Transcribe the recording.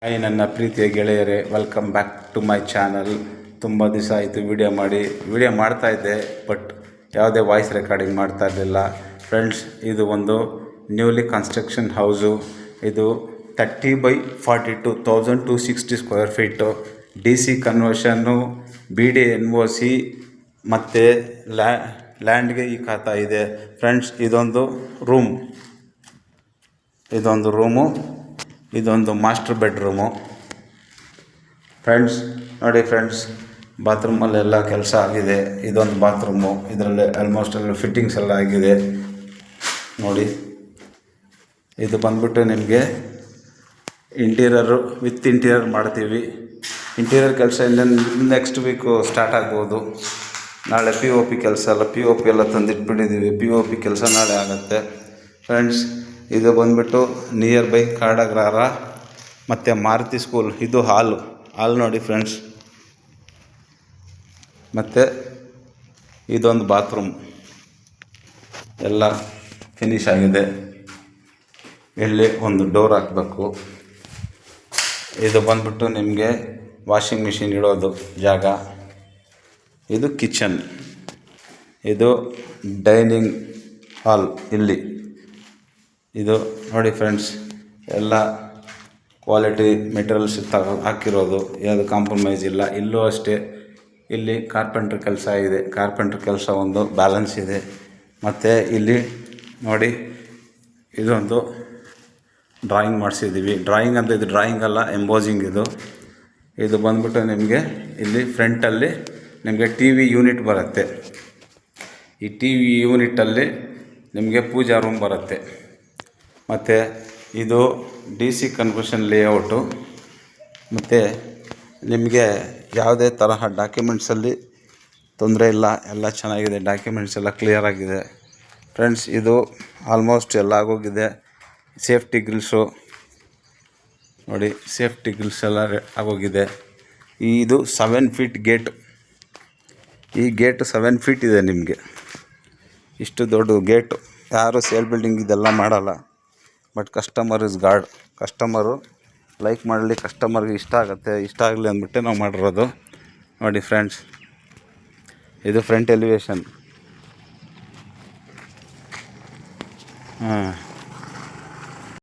Hi ನನ್ನ ಪ್ರೀತಿಯ ಗೆಳೆಯರೇ, welcome back to my channel. ತುಂಬ ದಿವಸ ಆಯಿತು ವಿಡಿಯೋ ಮಾಡ್ತಾಯಿದ್ದೆ, ಬಟ್ ಯಾವುದೇ ವಾಯ್ಸ್ ರೆಕಾರ್ಡಿಂಗ್ ಮಾಡ್ತಾ ಇರಲಿಲ್ಲ. ಫ್ರೆಂಡ್ಸ್, ಇದು ಒಂದು ನ್ಯೂಲಿ ಕನ್ಸ್ಟ್ರಕ್ಷನ್ ಹೌಸು. ಇದು 30/42 1260 square feet. DC conversion, BD/NOC ಮತ್ತು ಲ್ಯಾಂಡ್ಗೆ ಈ ಖಾತಾ ಇದೆ. ಫ್ರೆಂಡ್ಸ್, ಇದೊಂದು ರೂಮು, ಇದೊಂದು ಮಾಸ್ಟರ್ ಬೆಡ್ರೂಮು. ಫ್ರೆಂಡ್ಸ್ ನೋಡಿ, ಬಾತ್ರೂಮಲ್ಲೆಲ್ಲ ಕೆಲಸ ಆಗಿದೆ. ಇದೊಂದು ಬಾತ್ರೂಮು, ಇದರಲ್ಲಿ ಆಲ್ಮೋಸ್ಟ್ ಎಲ್ಲ ಫಿಟ್ಟಿಂಗ್ಸ್ ಎಲ್ಲ ಆಗಿದೆ ನೋಡಿ. ಇದು ಬಂದ್ಬಿಟ್ಟು ನಿಮಗೆ ವಿತ್ ಇಂಟೀರಿಯರ್ ಮಾಡ್ತೀವಿ. ಇಂಟೀರಿಯರ್ ಕೆಲಸ ನೆಕ್ಸ್ಟ್ ವೀಕು ಸ್ಟಾರ್ಟ್ ಆಗ್ಬೋದು. ನಾಳೆ POP ಕೆಲಸ POP ಎಲ್ಲ ತಂದಿಟ್ಬಿಟ್ಟಿದ್ದೀವಿ. POP ಕೆಲಸ ನಾಳೆ ಆಗುತ್ತೆ. ಫ್ರೆಂಡ್ಸ್, ಇದು ಬಂದ್ಬಿಟ್ಟು ನಿಯರ್ ಬೈ ಕಾಡಗ್ರಹಾರ ಮತ್ತು ಮಾರುತಿ ಸ್ಕೂಲ್. ಇದು ಹಾಲ್ ನೋಡಿ ಫ್ರೆಂಡ್ಸ್. ಮತ್ತು ಇದೊಂದು ಬಾತ್ರೂಮ್ ಎಲ್ಲ ಫಿನಿಶ್ ಆಗಿದೆ. ಇಲ್ಲಿ ಒಂದು ಡೋರ್ ಹಾಕಬೇಕು. ಇದು ಬಂದ್ಬಿಟ್ಟು ನಿಮಗೆ ವಾಷಿಂಗ್ ಮಿಷಿನ್ ಇಡೋದು ಜಾಗ. ಇದು ಕಿಚನ್, ಇದು ಡೈನಿಂಗ್ ಹಾಲ್. ಇಲ್ಲಿ ಇದು ನೋಡಿ ಫ್ರೆಂಡ್ಸ್, ಎಲ್ಲ ಕ್ವಾಲಿಟಿ ಮೆಟೀರಿಯಲ್ಸ್ ಹಾಕಿರೋದು, ಯಾವುದು ಕಾಂಪ್ರಮೈಸ್ ಇಲ್ಲ. ಇಲ್ಲೂ ಅಷ್ಟೇ, ಇಲ್ಲಿ ಕಾರ್ಪೆಂಟ್ರ್ ಕೆಲಸ ಇದೆ. ಕಾರ್ಪೆಂಟ್ರ್ ಕೆಲಸ ಒಂದು ಬ್ಯಾಲೆನ್ಸ್ ಇದೆ. ಮತ್ತು ಇಲ್ಲಿ ನೋಡಿ, ಇದೊಂದು ಡ್ರಾಯಿಂಗ್ ಮಾಡಿಸಿದ್ದೀವಿ. ಡ್ರಾಯಿಂಗ್ ಅಂತ ಇದು ಡ್ರಾಯಿಂಗ್ ಅಲ್ಲ, ಎಂಬೋಸಿಂಗ್. ಇದು ಬಂದ್ಬಿಟ್ಟು ನಿಮಗೆ ಇಲ್ಲಿ ಫ್ರಂಟಲ್ಲಿ ನಿಮಗೆ TV ಯೂನಿಟ್ ಬರುತ್ತೆ. ಈ TV ಯೂನಿಟಲ್ಲಿ ನಿಮಗೆ ಪೂಜಾ ರೂಮ್ ಬರುತ್ತೆ. ಮತ್ತು ಇದು DC ಕನ್ವರ್ಷನ್ ಲೇಔಟು. ಮತ್ತು ನಿಮಗೆ ಯಾವುದೇ ತರಹ ಡಾಕ್ಯುಮೆಂಟ್ಸಲ್ಲಿ ತೊಂದರೆ ಇಲ್ಲ, ಎಲ್ಲ ಚೆನ್ನಾಗಿದೆ. ಡಾಕ್ಯುಮೆಂಟ್ಸ್ ಎಲ್ಲ ಕ್ಲಿಯರ್ ಆಗಿದೆ. ಫ್ರೆಂಡ್ಸ್, ಇದು ಆಲ್ಮೋಸ್ಟ್ ಎಲ್ಲ ಆಗೋಗಿದೆ. ಸೇಫ್ಟಿ ಗ್ರಿಲ್ಸು ನೋಡಿ, ಸೇಫ್ಟಿ ಗ್ರಿಲ್ಸ್ ಎಲ್ಲ ಆಗೋಗಿದೆ. ಇದು 7 ಫೀಟ್ ಗೇಟ್. ಈ ಗೇಟು 7 ಫೀಟ್ ಇದೆ. ನಿಮಗೆ ಇಷ್ಟು ದೊಡ್ಡ ಗೇಟು. ಯಾರು ಸೇಲ್ ಬಿಲ್ಡಿಂಗ್ ಇದೆಲ್ಲ ಮಾಡಲ್ಲ. But customer is god. Customer like ಮಾಡಲಿ, ಕಸ್ಟಮರ್ಗೆ ಇಷ್ಟ ಆಗಲಿ ಅಂದ್ಬಿಟ್ಟೆ ನಾವು ಮಾಡಿರೋದು ನೋಡಿ ಫ್ರೆಂಡ್ಸ್. ಇದು ಫ್ರಂಟ್ ಎಲಿವೇಶನ್.